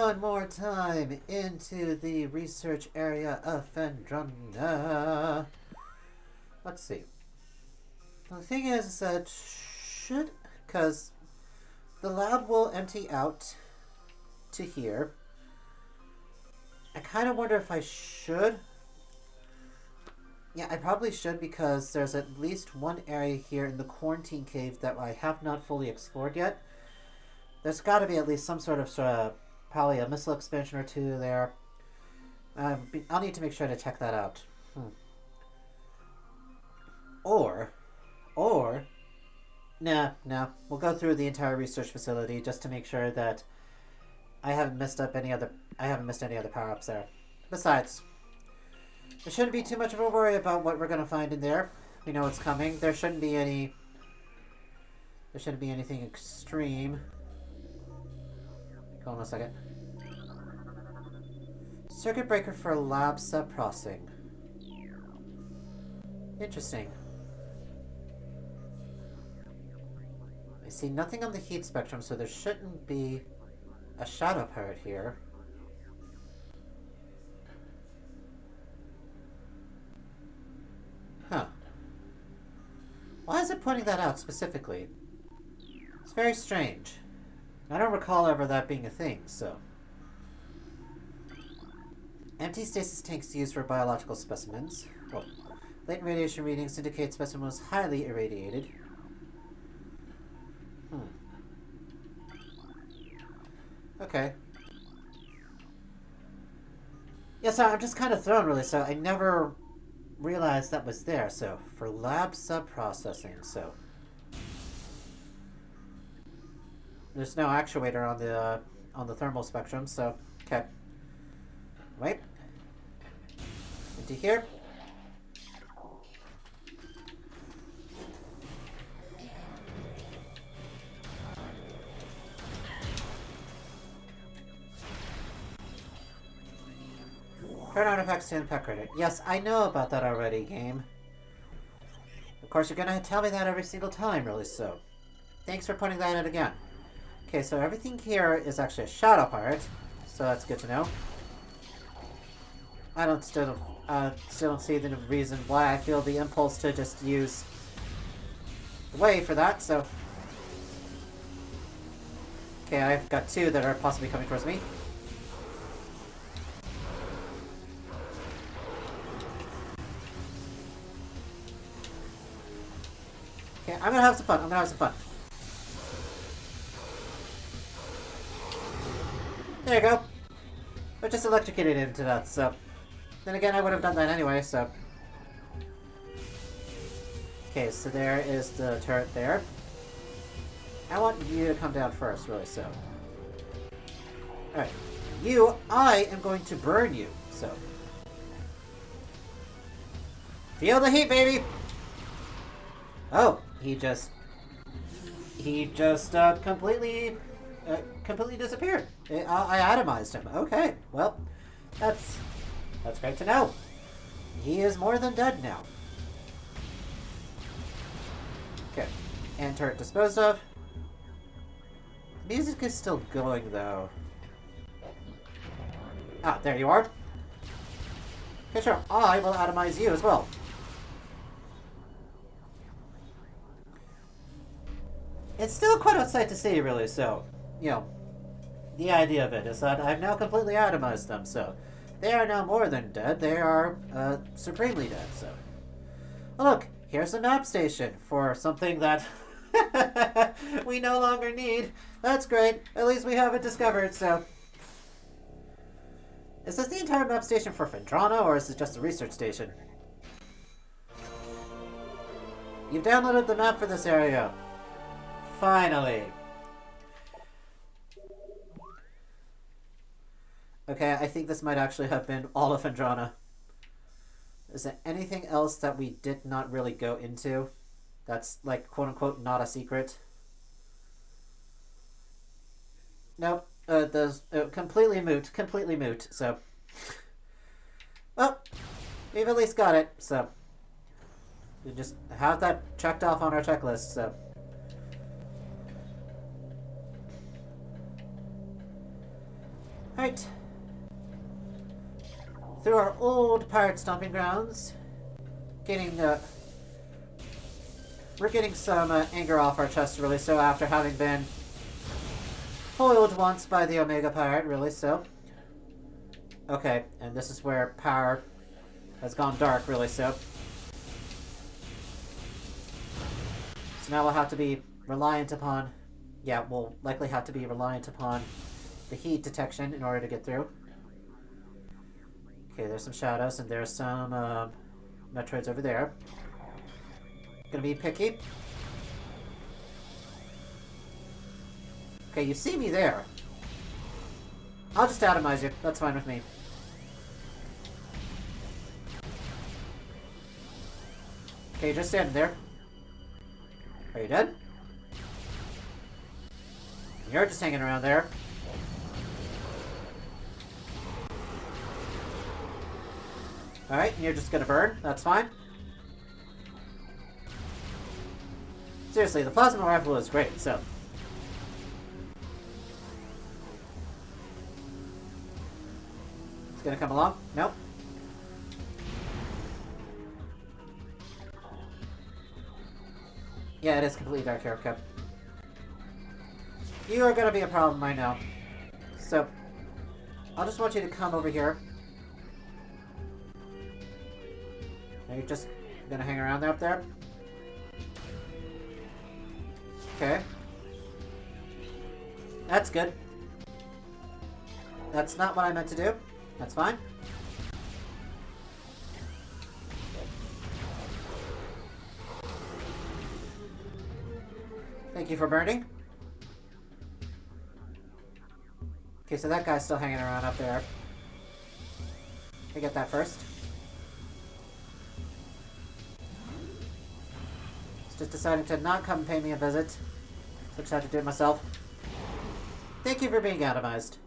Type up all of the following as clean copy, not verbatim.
one more time into the research area of Phendrana. Let's see. The thing is that because the lab will empty out to here. I kind of wonder if I should. Yeah, I probably should because there's at least one area here in the quarantine cave that I have not fully explored yet. There's got to be at least some sort of probably a missile expansion or two there. I'll need to make sure to check that out. Or, nah, we'll go through the entire research facility just to make sure that I haven't missed any other power-ups there. Besides, there shouldn't be too much of a worry about what we're gonna find in there. We know it's coming. There shouldn't be anything extreme. Hold on a second. Circuit breaker for lab sub-processing. Interesting. I see nothing on the heat spectrum, so there shouldn't be a shadow pirate here. Huh. Why is it pointing that out specifically? It's very strange. I don't recall ever that being a thing, so... Empty stasis tanks used for biological specimens. Well, latent radiation readings indicate specimen was highly irradiated. Okay. Yeah, so I'm just kind of thrown, really, so I never realized that was there. So, for lab sub-processing, so... There's no actuator on the thermal spectrum, so... Okay. Wait. Into here. Turn artifacts to impact credit. Yes, I know about that already, game. Of course, you're gonna tell me that every single time, really, so... Thanks for pointing that out again. Okay, so everything here is actually a shadow pirate, so that's good to know. I still don't see the reason why I feel the impulse to just use the way for that, so... Okay, I've got two that are possibly coming towards me. Okay, I'm gonna have some fun. There you go. But just electrocuted into that, so... Then again, I would have done that anyway, so... Okay, so there is the turret there. I want you to come down first, really, so... Alright. I am going to burn you, so... Feel the heat, baby! Oh, he just completely disappeared. I atomized him. Okay, well, that's great to know. He is more than dead now. Okay, and turret disposed of. Music is still going, though. Ah, there you are. Okay, sure. I will atomize you as well. It's still quite a sight to see, really, so, you know, the idea of it is that I've now completely atomized them, so they are now more than dead, they are, supremely dead, so. Oh, look, here's a map station for something that we no longer need. That's great, at least we have it discovered, so. Is this the entire map station for Phendrana, or is it just a research station? You've downloaded the map for this area. Finally. Okay, I think this might actually have been all of Phendrana. Is there anything else that we did not really go into? That's, like, quote-unquote, not a secret? Nope. Completely moot, so... Well, we've at least got it, so... We just have that checked off on our checklist, so... Alright. Through our old pirate stomping grounds, getting we're getting some anger off our chest, really, so after having been foiled once by the Omega Pirate, really, so. Okay, and this is where power has gone dark, really, so. So now we'll have to be reliant upon, yeah, we'll likely have to be reliant upon the heat detection in order to get through. Okay, there's some shadows, and there's some Metroids over there. Gonna be picky. Okay, you see me there. I'll just atomize you. That's fine with me. Okay, just standing there. Are you dead? You're just hanging around there. Alright, you're just gonna burn. That's fine. Seriously, the plasma rifle is great, so. It's gonna come along? Nope. Yeah, it is completely dark here, okay. You are gonna be a problem, I know. So, I'll just want you to come over here. Are you just gonna hang around there up there? Okay. That's good. That's not what I meant to do. That's fine. Thank you for burning. Okay, so that guy's still hanging around up there. I get that first. It's just deciding to not come pay me a visit. So I just have to do it myself. Thank you for being atomized.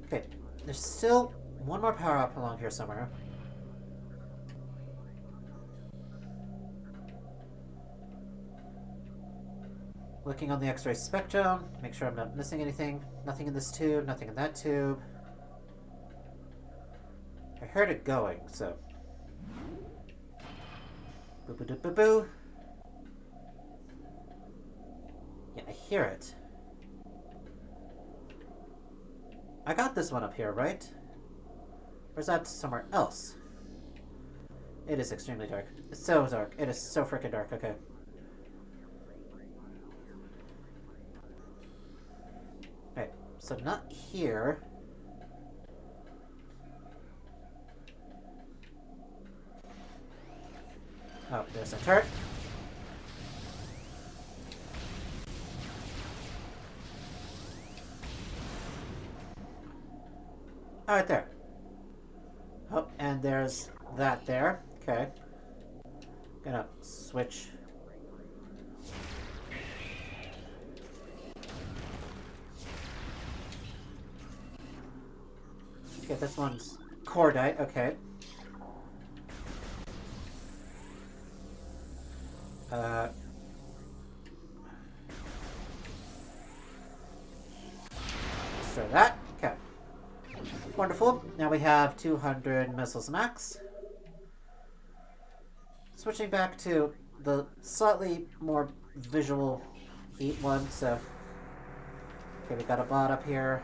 Okay, there's still one more power up along here somewhere. Looking on the X-ray spectrum, make sure I'm not missing anything. Nothing in this tube, nothing in that tube. I heard it going, so. Boo boo doo boo boo. Yeah, I hear it. I got this one up here, right? Or is that somewhere else? It is extremely dark. It's so dark. It is so freaking dark, okay. Right, so not here. Oh, there's a turret. Oh, right there. Oh, and there's that there. Okay. Gonna switch. Okay, this one's cordite. Okay. Destroy that. Okay. Wonderful. Now we have 200 missiles max. Switching back to the slightly more visual heat one, so. Okay, we got a bot up here.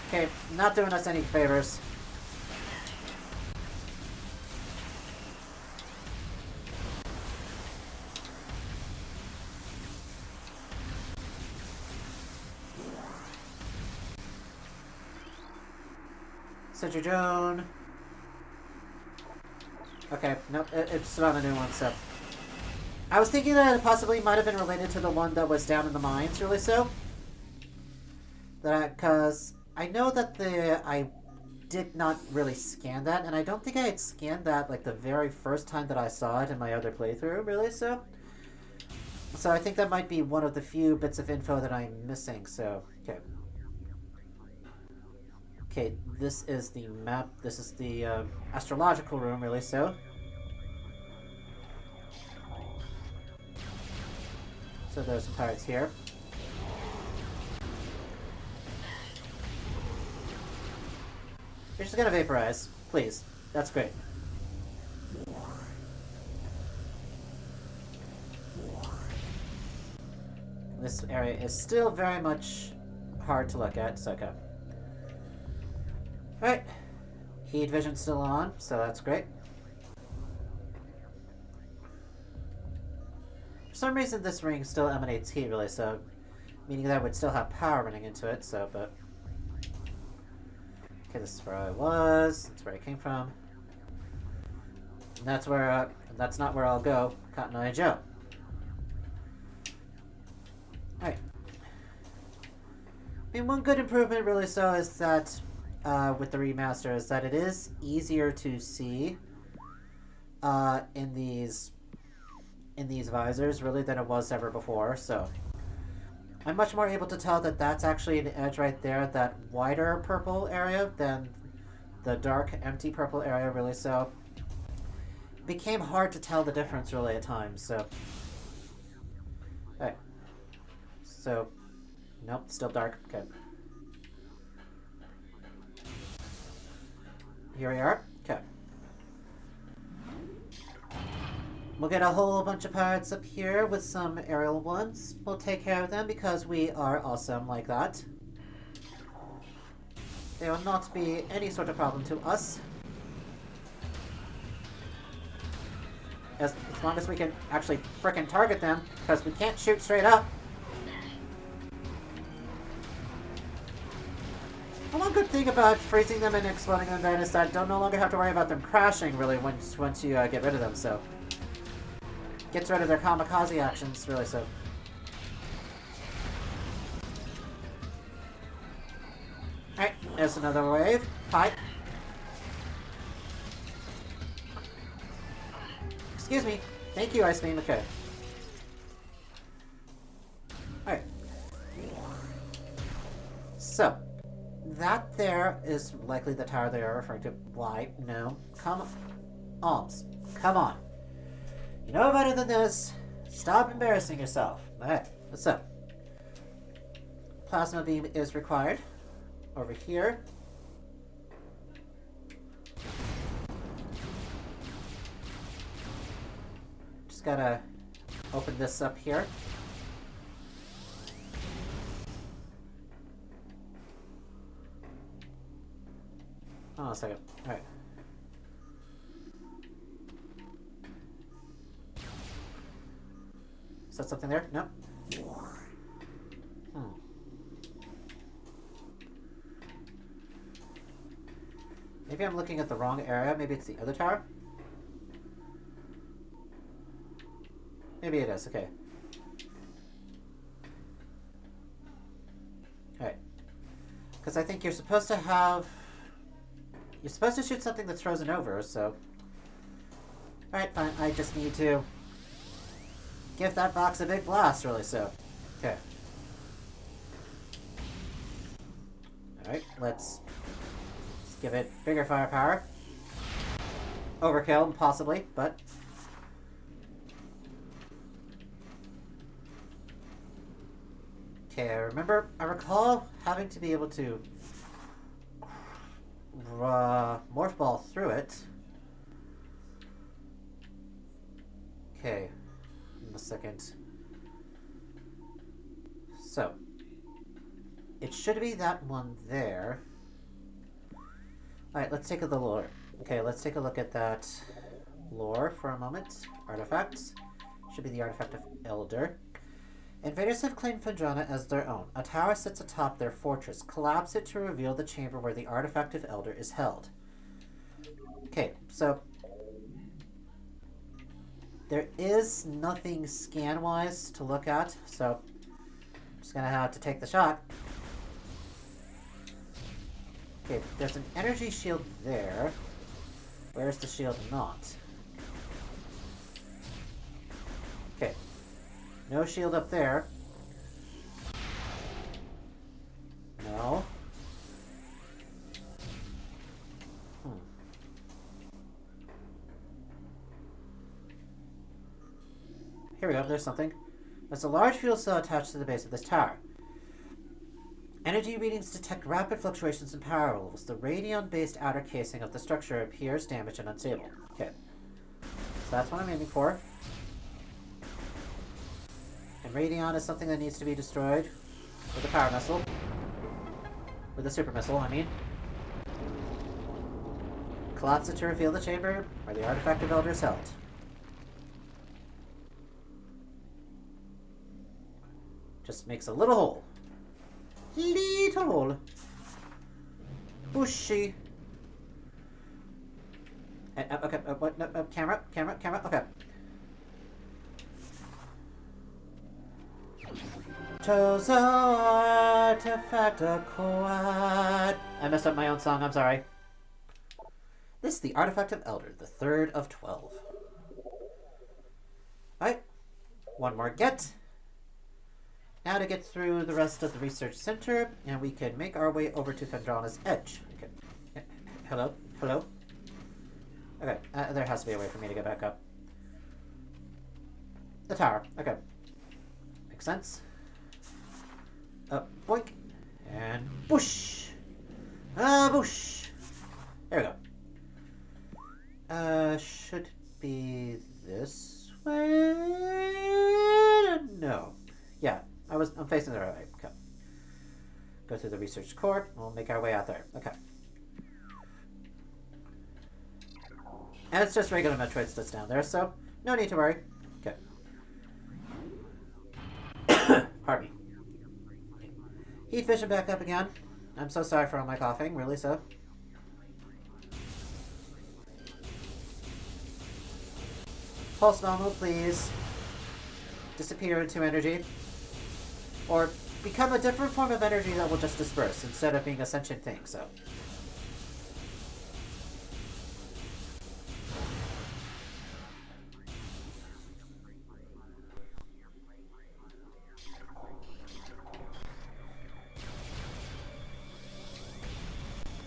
Okay, not doing us any favors. Cedric Joan. Okay, nope, it's not a new one, so. I was thinking that it possibly might have been related to the one that was down in the mines, really so. Because I know that I did not really scan that, and I don't think I had scanned that like the very first time that I saw it in my other playthrough, really so. So I think that might be one of the few bits of info that I'm missing, so, okay. Okay, this is the map, this is the astrological room, really so. So there's some pirates here. You're just gonna vaporize. Please. That's great. This area is still very much hard to look at, so okay. Alright. Heat vision's still on, so that's great. For some reason this ring still emanates heat really, so meaning that would still have power running into it, so but okay, this is where I was, that's where I came from. And that's where that's not where I'll go, Cotton Eye Joe. Alright. I mean, one good improvement really so is that with the remaster is that it is easier to see in these visors really than it was ever before, so I'm much more able to tell that that's actually an edge right there, that wider purple area than the dark empty purple area really, so it became hard to tell the difference really at times, so alright. So nope, still dark. Okay. Here we are. Okay. We'll get a whole bunch of pirates up here with some aerial ones. We'll take care of them because we are awesome like that. They will not be any sort of problem to us. As long as we can actually frickin' target them, because we can't shoot straight up. The one good thing about freezing them and exploding them then is that I don't no longer have to worry about them crashing really once you get rid of them, so. Gets rid of their kamikaze actions, really, so. Alright, there's another wave. Hi. Excuse me. Thank you, Ice Beam. Okay. Alright. So. That there is likely the tower they are referring to. Why? No. Come on. Alms. Come on. You know better than this. Stop embarrassing yourself. Alright, what's up? Plasma beam is required. Over here. Just gotta open this up here. Hold on a second. Alright. Is that something there? No. Maybe I'm looking at the wrong area. Maybe it's the other tower? Maybe it is. Okay. Alright. Because I think you're supposed to have... You're supposed to shoot something that's frozen over, so... Alright, fine. I just need to... give that box a big blast, really, so. Okay. Alright, let's give it bigger firepower. Overkill, possibly, but... Okay, I recall having to be able to morph ball through it. Okay. A second. So it should be that one there. Alright, let's take a look at the lore. Okay, let's take a look at that lore for a moment. Artifacts. Should be the artifact of Elder. Invaders have claimed Phendrana as their own. A tower sits atop their fortress. Collapse it to reveal the chamber where the artifact of Elder is held. Okay, so there is nothing scan-wise to look at, so I'm just gonna have to take the shot. Okay, there's an energy shield there. Where's the shield not? Okay. No shield up there. No. Here we go, there's something. There's a large fuel cell attached to the base of this tower. Energy readings detect rapid fluctuations in power levels. The radion-based outer casing of the structure appears damaged and unstable. Okay. So that's what I'm aiming for. And radion is something that needs to be destroyed with a power missile. With a super missile, I mean. Collapse it to reveal the chamber where the artifact of Elder is held. Just makes a little hole. Little hole. Bushy. Okay, what? No, camera, okay. Chozo Artifact acquired. I messed up my own song, I'm sorry. This is the Artifact of Elder, the third of 12. Alright, one more get. Now to get through the rest of the research center, and we can make our way over to Phendrana's edge. Okay. Hello? Hello? Okay, there has to be a way for me to get back up. The tower, okay. Makes sense. Boink. And boosh! Boosh! There we go. Should be this way? No. Yeah, I'm facing the right way. Okay. Go through the research core. We'll make our way out there. Okay. And it's just regular Metroid that's down there, so no need to worry. Okay. Pardon me. Heat vision back up again. I'm so sorry for all my coughing, really so. Pulse normal, please. Disappear into energy. Or become a different form of energy that will just disperse instead of being a sentient thing, so.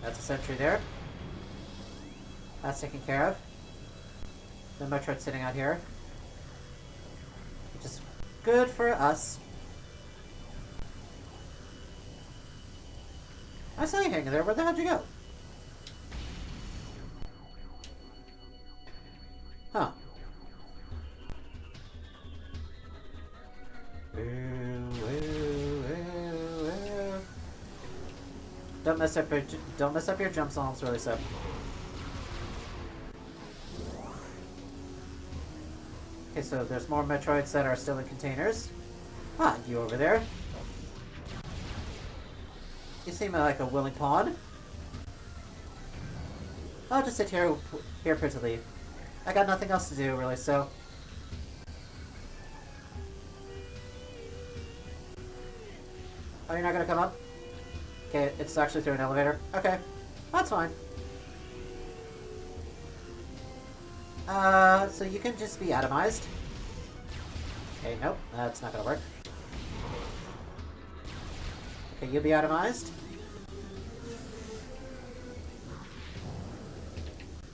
That's a sentry there. That's taken care of. The Metroid's sitting out here. Which is good for us. I saw you hanging there. Where the hell'd you go? Huh. Don't mess up your jump songs, really, so. Okay, so there's more Metroids that are still in containers. Ah, you over there. You seem like a willing pawn. I'll just sit here prettily. I got nothing else to do, really, so. Oh, you're not gonna come up? Okay, it's actually through an elevator. Okay, that's fine. So you can just be atomized. Okay, nope, that's not gonna work. Okay, you'll be atomized.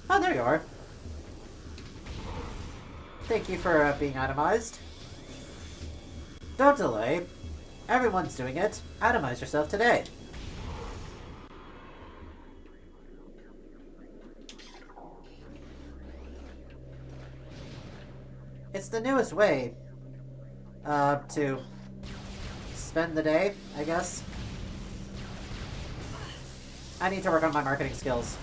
Oh, there you are. Thank you for being atomized. Don't delay. Everyone's doing it. Atomize yourself today. It's the newest way to spend the day, I guess. I need to work on my marketing skills.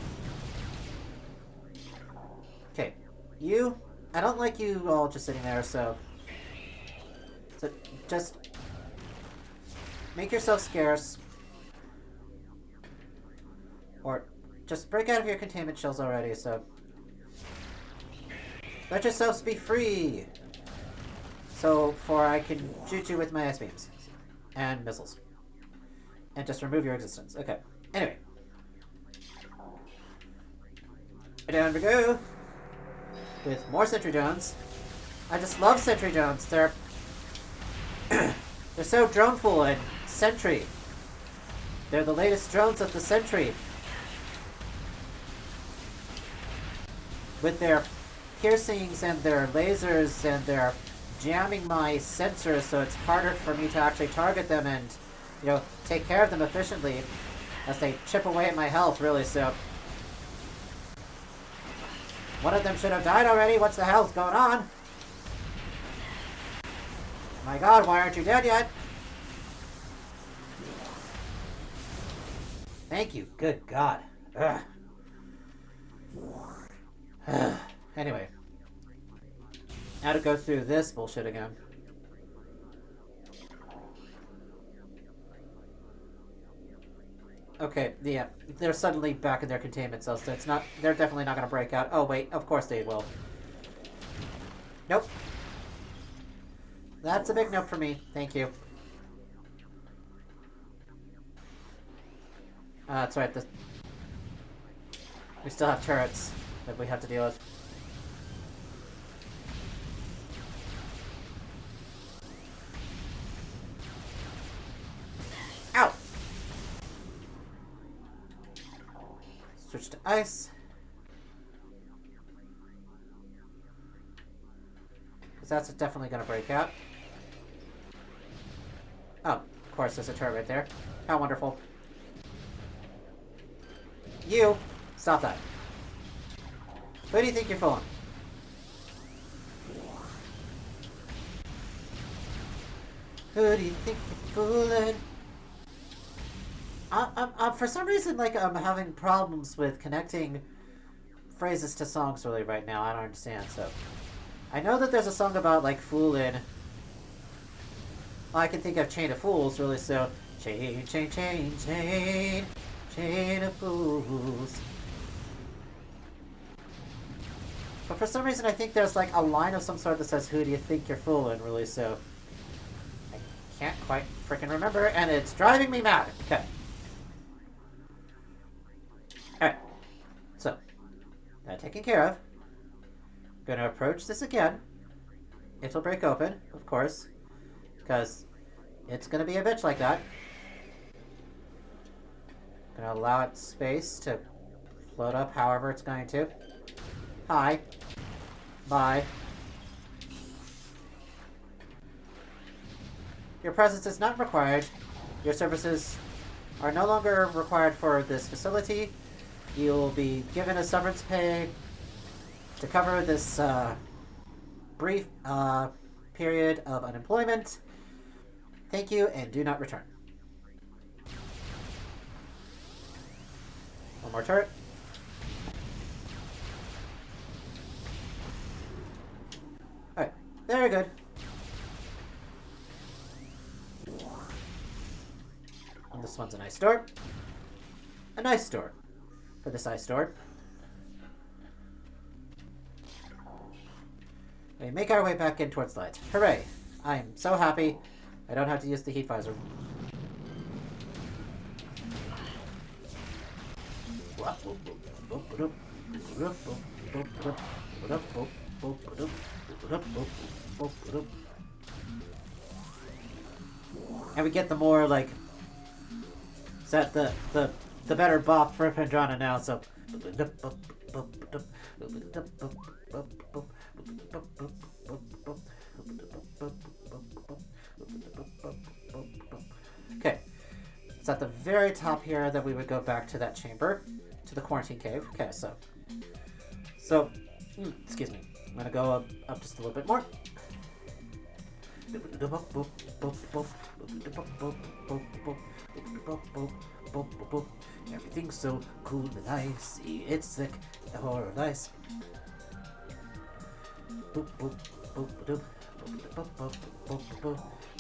Okay, you. I don't like you all just sitting there, so just make yourself scarce. Or just break out of your containment shells already, so. Let yourselves be free! For I can shoot you with my ice beams. And missiles. And just remove your existence. Okay. Anyway. Down we go! With more sentry drones. I just love sentry drones. They're so droneful and sentry. They're the latest drones of the century. With their piercings and their lasers and their jamming my sensors so it's harder for me to actually target them and, you know, take care of them efficiently as they chip away at my health, really, so. One of them should have died already. What's the hell's going on? My god, why aren't you dead yet? Thank you. Good god. Ugh. Anyway. Now to go through this bullshit again. Okay, yeah. They're suddenly back in their containment cells, so it's not... They're definitely not going to break out. Oh, wait. Of course they will. Nope. That's a big nope for me. Thank you. That's right. We still have turrets that we have to deal with. Ow! Switch to ice. Because that's definitely going to break out. Oh, of course, there's a turret right there. How wonderful. You! Stop that. Who do you think you're fooling? Who do you think you're fooling? For some reason, like, I'm having problems with connecting phrases to songs really right now. I don't understand, so. I know that there's a song about, like, fooling. Well, I can think of Chain of Fools, really, so. Chain, chain, chain, chain. Chain of Fools. But for some reason, I think there's, like, a line of some sort that says, who do you think you're fooling, really, so. I can't quite freaking remember, and it's driving me mad. Okay. Alright. So. That taken care of. I'm gonna approach this again. It'll break open, of course. Because it's gonna be a bitch like that. Gonna allow it space to float up however it's going to. Hi. Bye. Your presence is not required. Your services are no longer required for this facility. You'll be given a severance pay to cover this brief period of unemployment. Thank you, and do not return. One more turret. Alright, very good. And this one's an ice door. A nice door for this ice door. We make our way back in towards light. Hooray! I'm so happy I don't have to use the heat visor. And we get the more, like, set the better bop for Pendrana now, so. Okay. It's at the very top here that we would go back to that chamber, to the quarantine cave. Okay, so, excuse me. I'm gonna go up just a little bit more. Everything's so cool and icy. It's sick, horror nice.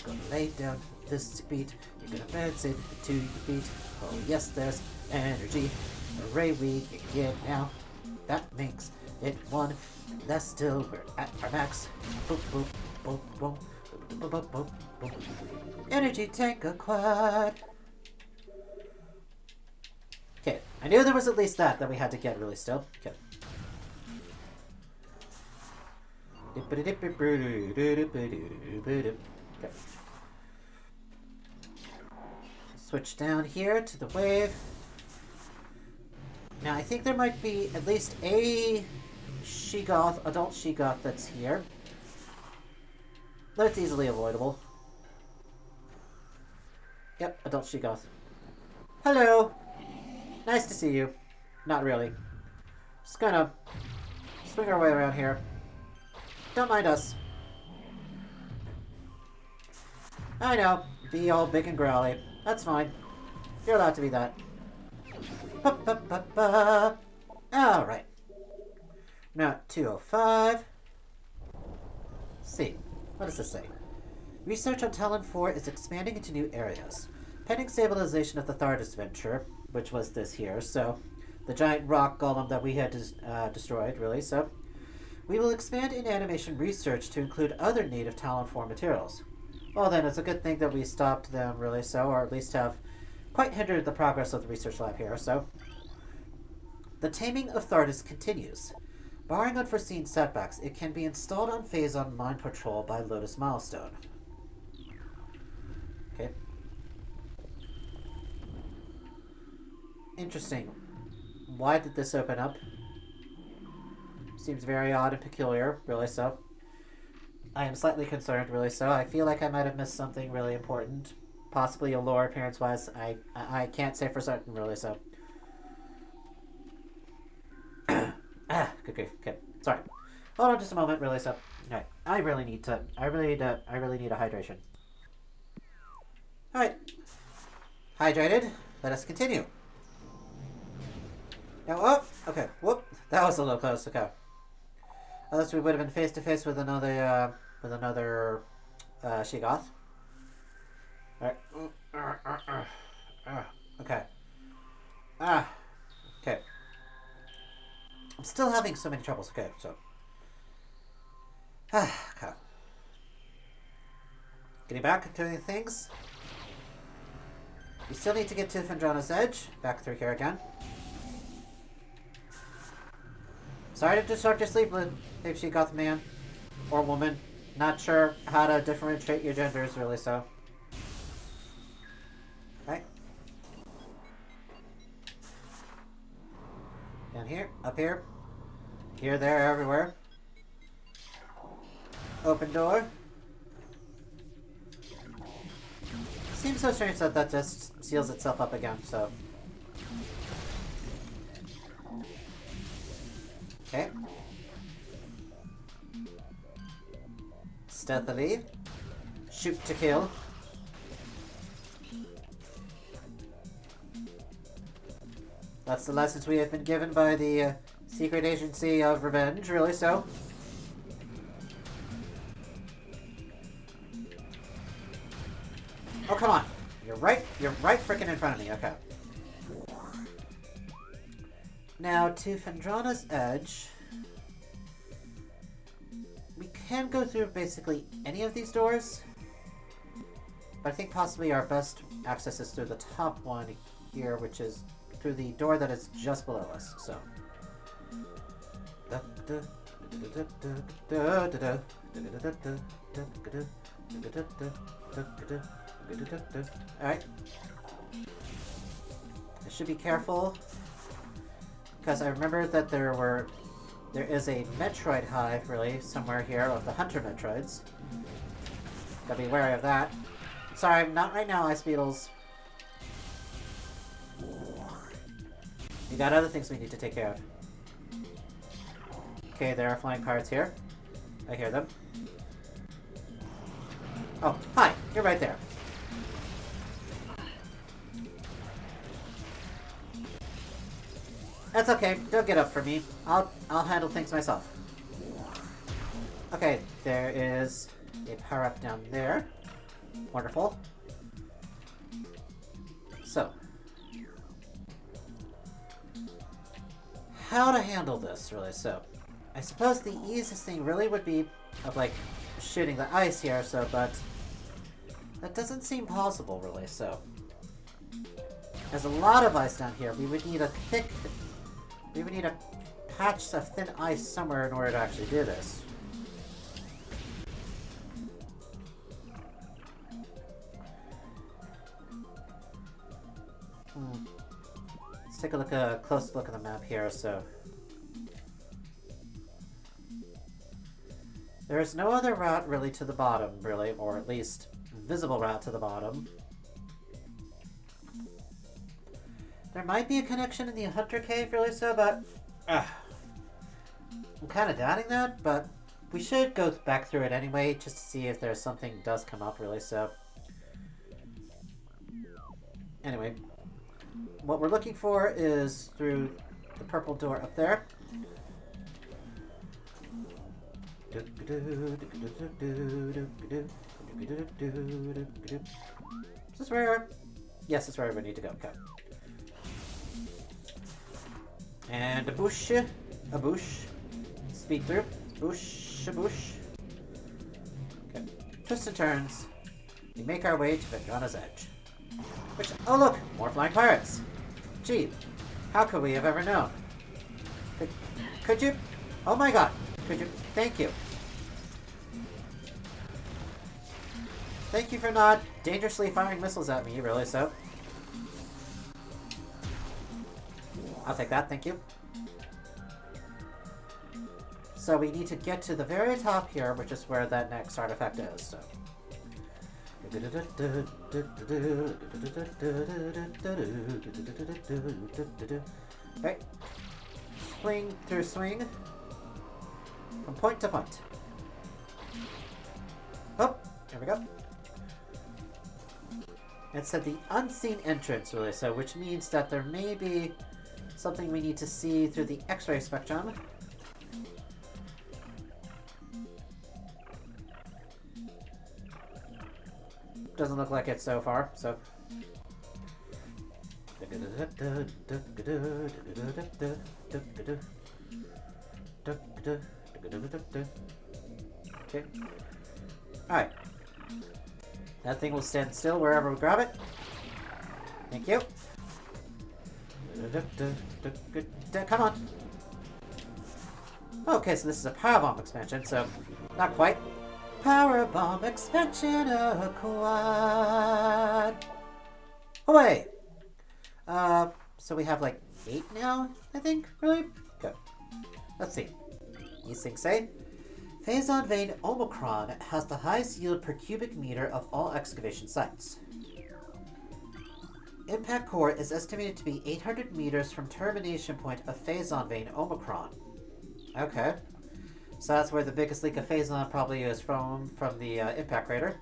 Gonna lay down this beat. You're gonna dance it to your beat. Oh yes, there's energy. Hooray, we can get now. That makes it one. That's still, we're at our max. Energy tank acquired. Okay, I knew there was at least that we had to get really still. Okay. Okay. Switch down here to the wave. Now I think there might be at least a she-goth, adult she-goth that's here. That's easily avoidable. Yep, adult Shigoth. Hello! Nice to see you. Not really. Just gonna swing our way around here. Don't mind us. I know. Be all big and growly. That's fine. You're allowed to be that. Alright. Now, 205. See. What does this say? Research on Talon 4 is expanding into new areas. Pending stabilization of the Thardis venture, which was this here, so the giant rock golem that we had destroyed, really, so we will expand in animation research to include other native Talon 4 materials. Well then, it's a good thing that we stopped them, really, so, or at least have quite hindered the progress of the research lab here, so. The taming of Thardis continues. Barring unforeseen setbacks, it can be installed on Phazon Mine Patrol by Lotus Milestone. Okay. Interesting. Why did this open up? Seems very odd and peculiar, really so. I am slightly concerned, really so. I feel like I might have missed something really important. Possibly a lore appearance-wise. I can't say for certain, really so. Good grief. Okay, sorry. Hold on just a moment, really so. Alright, I really need a hydration. Alright. Hydrated. Let us continue. Now, oh, okay, whoop. That was a little close, okay. Unless we would have been face to face with another Shigoth. Alright. Okay. Okay. I'm still having so many troubles, okay, so. Okay. Getting back to things. We still need to get to Phendrana's Edge. Back through here again. Sorry to disrupt your sleep, if she got the man or woman. Not sure how to differentiate your genders, really, so. Right. Down here, up here. Here, there, everywhere. Open door. Seems so strange that that just seals itself up again, so. Okay. Stealthily. Shoot to kill. That's the lessons we have been given by the Secret Agency of Revenge, really, so. Oh, come on. You're right frickin' in front of me, okay. Now, to Phendrana's Edge, we can go through basically any of these doors, but I think possibly our best access is through the top one here, which is through the door that is just below us, so. Alright. I should be careful, because I remember that there is a Metroid hive, really, somewhere here, of the Hunter Metroids. Gotta be wary of that. Sorry, not right now, Ice Beetles. We got other things we need to take care of. Okay, there are flying cards here. I hear them. Oh, hi! You're right there. That's okay. Don't get up for me. I'll handle things myself. Okay, there is a power-up down there. Wonderful. So, how to handle this, really? So, I suppose the easiest thing really would be of like shooting the ice here. So, but that doesn't seem possible, really. So, there's a lot of ice down here. We would need a patch of thin ice somewhere in order to actually do this. Let's take a close look at the map here. So, There's no other route really to the bottom, really, or at least visible route to the bottom. There might be a connection in the Hunter Cave, really so, but I'm kind of doubting that, but we should go back through it anyway, just to see if there's something does come up, really so. Anyway, what we're looking for is through the purple door up there. Is this where? Yes, it's where we need to go. Okay. And a bush. Speed through. Bush. Okay. Twists and turns. We make our way to Vendrana's Edge. Which, oh look! More flying pirates! Gee, how could we have ever known? Could you? Oh my god! Could you? Thank you. Thank you for not dangerously firing missiles at me, really, so. I'll take that, thank you. So we need to get to the very top here, which is where that next artifact is, so. Right. Swing through swing. From point to point. Oh, there we go. It said the unseen entrance, really, so which means that there may be something we need to see through the X-ray spectrum. Doesn't look like it so far, so. Okay. Alright. That thing will stand still wherever we grab it. Thank you. Come on. Okay, so this is a powerbomb expansion, so not quite. Powerbomb expansion acquired. Away. So we have like 8 now, I think, really? Good. Let's see. These things say, Phazon Vein Omicron has the highest yield per cubic meter of all excavation sites. Impact core is estimated to be 800 meters from termination point of Phazon Vein Omicron. Okay. So that's where the biggest leak of Phazon probably is from the impact crater.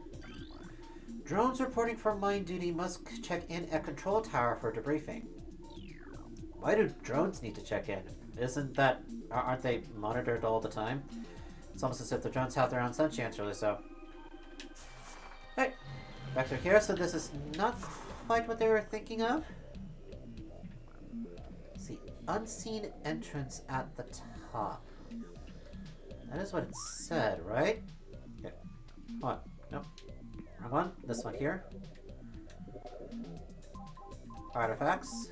Drones reporting from mine duty must check in at control tower for debriefing. Why do drones need to check in? Aren't they monitored all the time? It's almost as if the drones have their own sentience, really, so. Hey, back through here, so this is not quite what they were thinking of. Let's see, unseen entrance at the top. That is what it said, right? Okay. Hold on. Nope. Wrong one. This one here. Artifacts.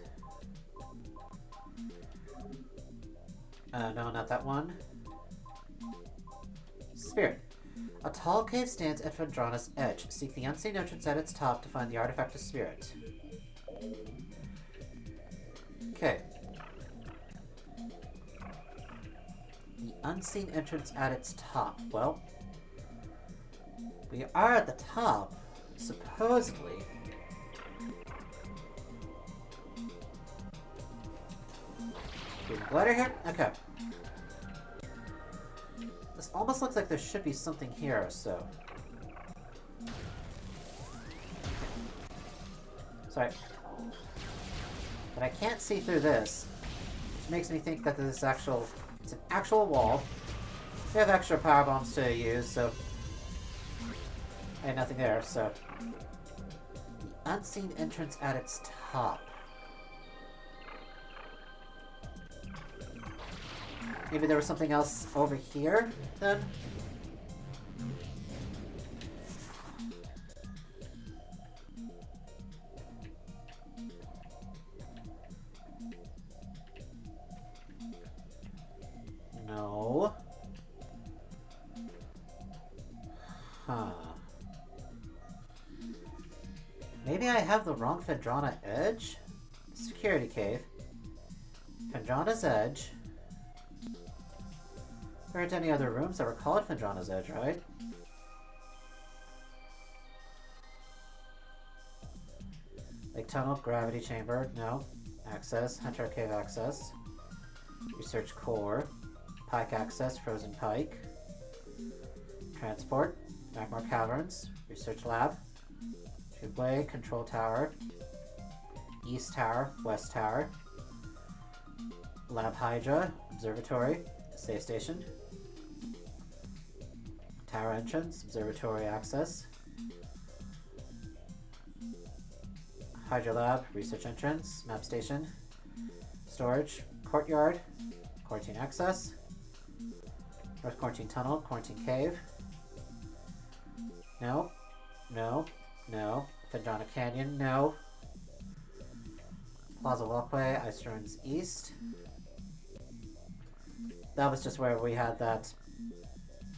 No, not that one. Spirit. A tall cave stands at Vendrana's edge. Seek the unseen entrance at its top to find the artifact of spirit. Okay. The unseen entrance at its top. Well, we are at the top, supposedly. Glider here? Okay. This almost looks like there should be something here, so. Sorry. But I can't see through this, which makes me think that this actual. It's an actual wall. We have extra power bombs to use, so. I had nothing there, so. The unseen entrance at its top. Maybe there was something else over here, then? No. Huh. Maybe I have the wrong Vendrana Edge? Security cave. Vendrana's Edge. There aren't any other rooms that were called Phendrana's Edge, right? Like tunnel, gravity chamber, no. Access, Hunter Cave access. Research core. Pike access, frozen pike. Transport, Magmar Caverns. Research lab. Tubeway, control tower. East tower, west tower. Lab Hydra, observatory, safe station. Tower entrance, observatory access. Hydra lab, research entrance, map station. Storage, courtyard, quarantine access. North quarantine tunnel, quarantine cave. No, no, no. Phendrana Canyon, no. Plaza Walkway, Ice Ruins East. That was just where we had that.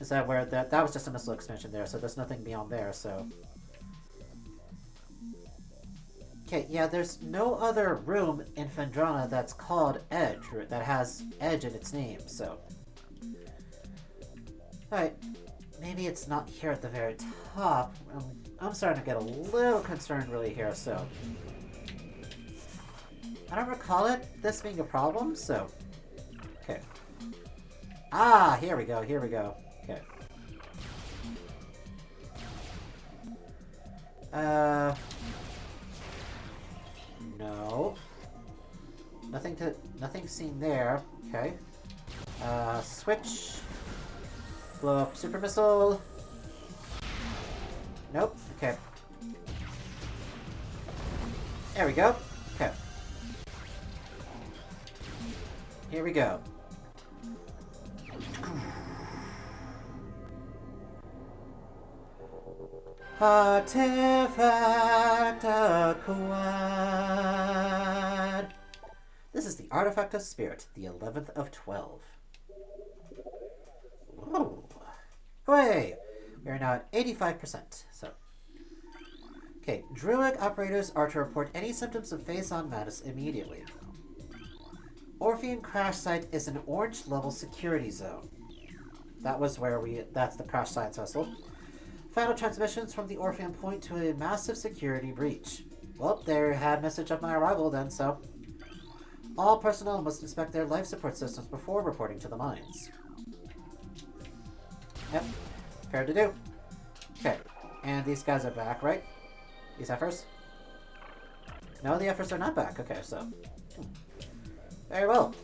Is that where that was just a missile expansion there, so there's nothing beyond there, so. Okay, yeah, there's no other room in Phendrana that's called Edge, that has Edge in its name, so. Alright, maybe it's not here at the very top. I'm starting to get a little concerned really here, so. I don't recall this being a problem, so. Okay. Ah, here we go, here we go. Okay. No. Nothing seen there. Okay. Switch. Blow up super missile. Nope. Okay. There we go. Okay. Here we go. Artifact acquired. This is the Artifact of Spirit, the 11th of 12. Ooh. Hooray! We are now at 85%, so. Okay, Druid operators are to report any symptoms of face-on madness immediately. Orphean Crash Site is an orange level security zone. That's the Crash Science Vessel. Final transmissions from the Orphean point to a massive security breach. Well, they had message of my arrival then, so. All personnel must inspect their life support systems before reporting to the mines. Yep, fair to do. Okay, and these guys are back, right? These Effers? No, the Effers are not back. Okay, so. Very well.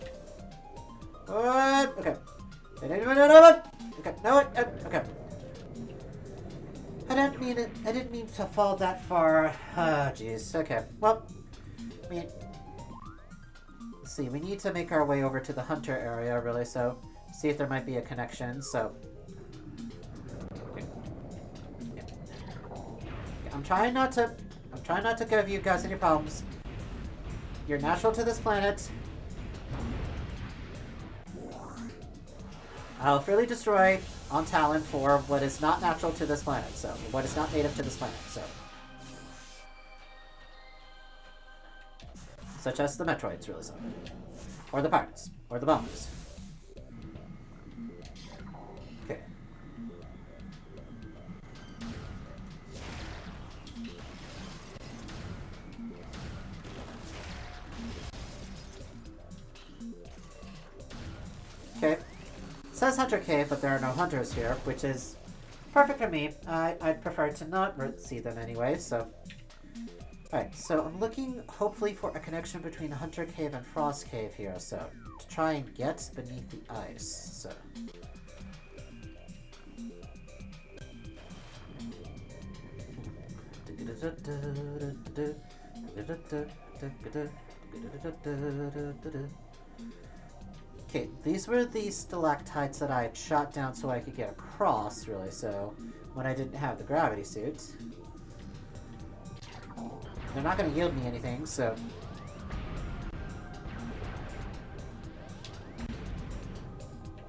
What? Okay. Okay, no, okay. I didn't mean to fall that far. Ah, jeez. Okay. Well, let's see. We need to make our way over to the Hunter area, really. So, see if there might be a connection. So, okay. Yeah. I'm trying not to give you guys any problems. You're natural to this planet. I'll freely destroy on Talon for what is not natural to this planet, so what is not native to this planet, so. Such as the Metroids, really, so. Or the Pirates. Or the Bombers. Okay. Okay. It says Hunter Cave, but there are no hunters here, which is perfect for me. I'd prefer to not see them anyway, so. Alright, so I'm looking, hopefully, for a connection between Hunter Cave and Frost Cave here, so. To try and get beneath the ice, so. Okay, these were the stalactites that I had shot down so I could get across, really, so when I didn't have the gravity suit. They're not going to yield me anything, so.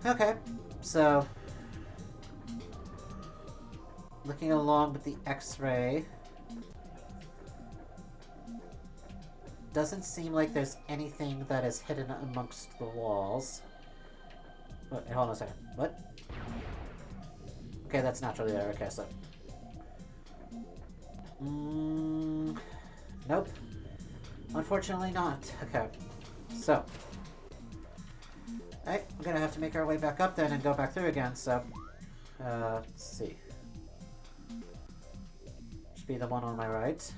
Okay, so. Looking along with the X-ray. Doesn't seem like there's anything that is hidden amongst the walls. What? Hold on a second. What? Okay, that's naturally there. Okay, so... Nope. Unfortunately not. Okay. So. Alright, we're gonna have to make our way back up then and go back through again, so... let's see. Should be the one on my right.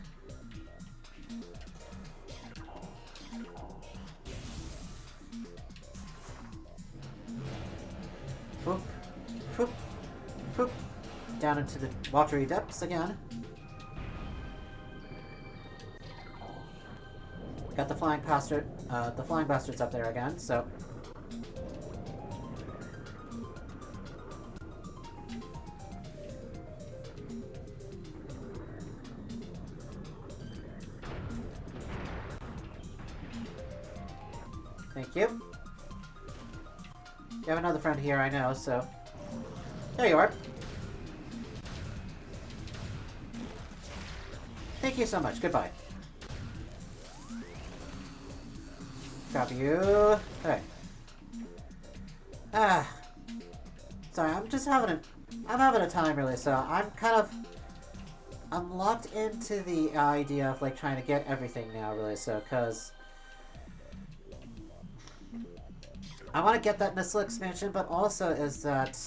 Foop. Foop. Foop. Down into the watery depths again. Got the flying bastard, the flying bastards up there again, so... Thank you. You have another friend here, I know, so... There you are. Thank you so much. Goodbye. Copy you. Okay. Sorry, I'm just having a time really, so I'm locked into the idea of like trying to get everything now really, so cause I want to get that missile expansion, but also is that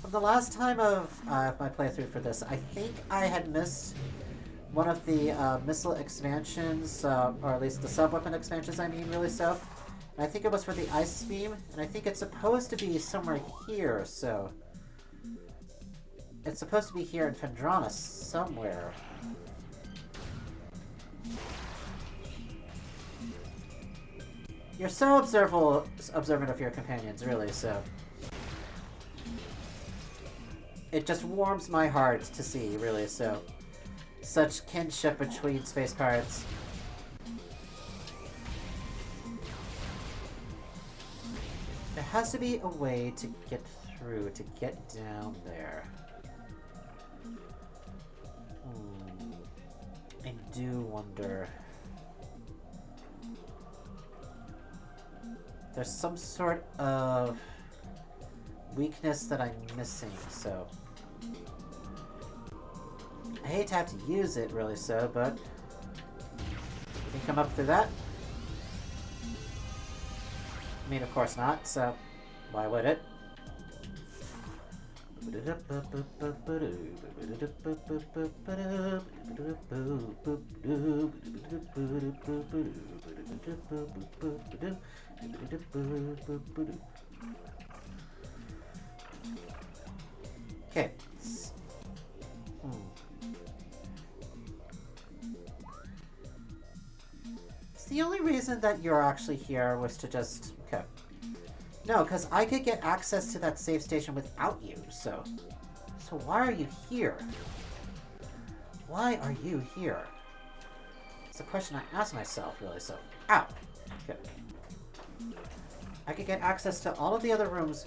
from the last time of my playthrough for this, I think I had missed one of the missile expansions, or at least the sub-weapon expansions, I mean, really so. And I think it was for the Ice Beam, and I think it's supposed to be somewhere here, so... It's supposed to be here in Phendrana somewhere. You're so observant of your companions, really, so... It just warms my heart to see, really, so... Such kinship between space pirates. There has to be a way to get through, to get down there. I do wonder... There's some sort of weakness that I'm missing, so... I hate to have to use it, really, so, but... You can come up through that? I mean, of course not, so... Why would it? Okay. The only reason that you're actually here was to just... Okay. No, because I could get access to that save station without you, so... So why are you here? Why are you here? It's a question I ask myself, really, so... Ow! Okay. I could get access to all of the other rooms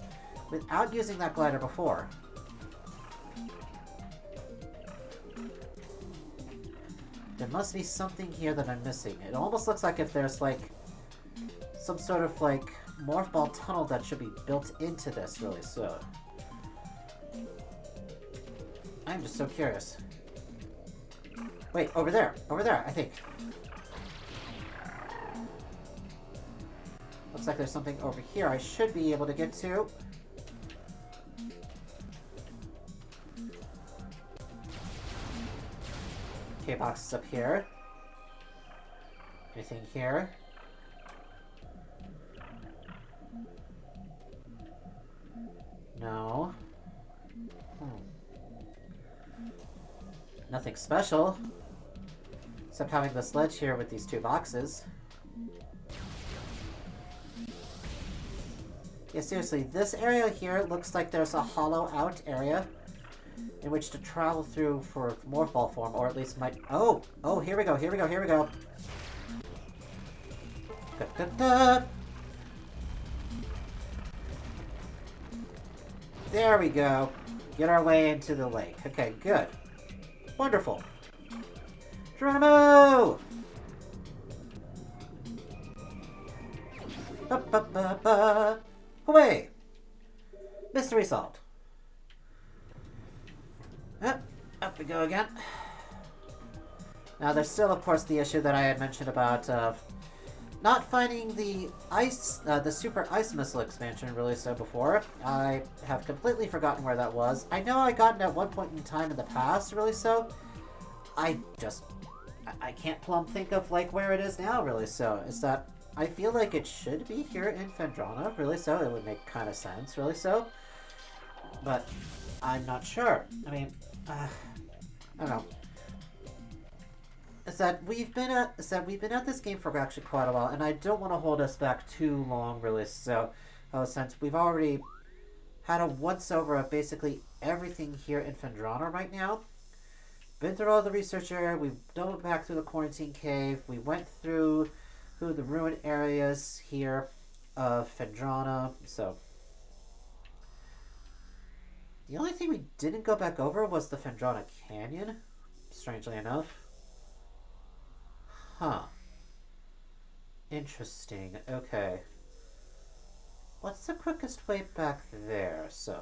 without using that glider before. There must be something here that I'm missing. It almost looks like if there's, like, some sort of, like, morph ball tunnel that should be built into this, really, so... I'm just so curious. Wait, over there, I think. Looks like there's something over here I should be able to get to. Okay, boxes up here. Anything here? No. Nothing special. Except having the sledge here with these two boxes. Yeah, seriously, this area here looks like there's a hollow out area in which to travel through for morph ball form, or at least might... Oh! Oh, here we go, here we go, here we go! Da, da, da. There we go. Get our way into the lake. Okay, good. Wonderful. Geronimo! Ba, ba, ba, ba. Away! Mystery solved. Yep, up we go again. Now, there's still, of course, the issue that I had mentioned about not finding the the Super Ice Missile expansion released before. I have completely forgotten where that was. I know I got it at one point in time in the past, really. So I just I can't plumb think of like where it is now, really. So is that I feel like it should be here in Phendrana, really. So it would make kind of sense, really. So, but I'm not sure. I mean, I don't know. Is that we've been at this game for actually quite a while, and I don't want to hold us back too long, really. So, since we've already had a once over of basically everything here in Phendrana right now, been through all the research area, we've doubled back through the quarantine cave, we went through the ruined areas here of Phendrana. So, the only thing we didn't go back over was the Phendrana Canyon, strangely enough. Huh. Interesting. Okay. What's the quickest way back there? So.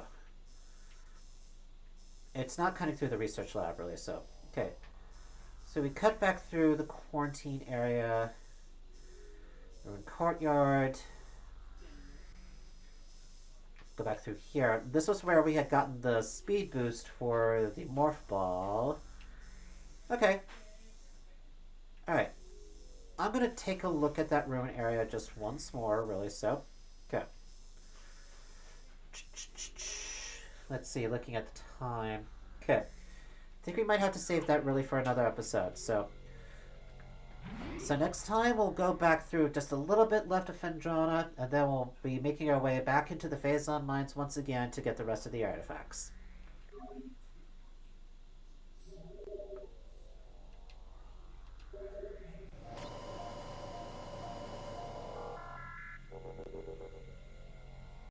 It's not cutting through the research lab, really, so. Okay. So we cut back through the quarantine area. Ruined courtyard. Go back through here. This was where we had gotten the speed boost for the morph ball. Okay. Alright. I'm going to take a look at that ruin area just once more, really, so. Okay. Let's see, looking at the time. Okay. I think we might have to save that really for another episode, so. So next time we'll go back through just a little bit left of Phendrana, and then we'll be making our way back into the Phazon Mines once again to get the rest of the artifacts.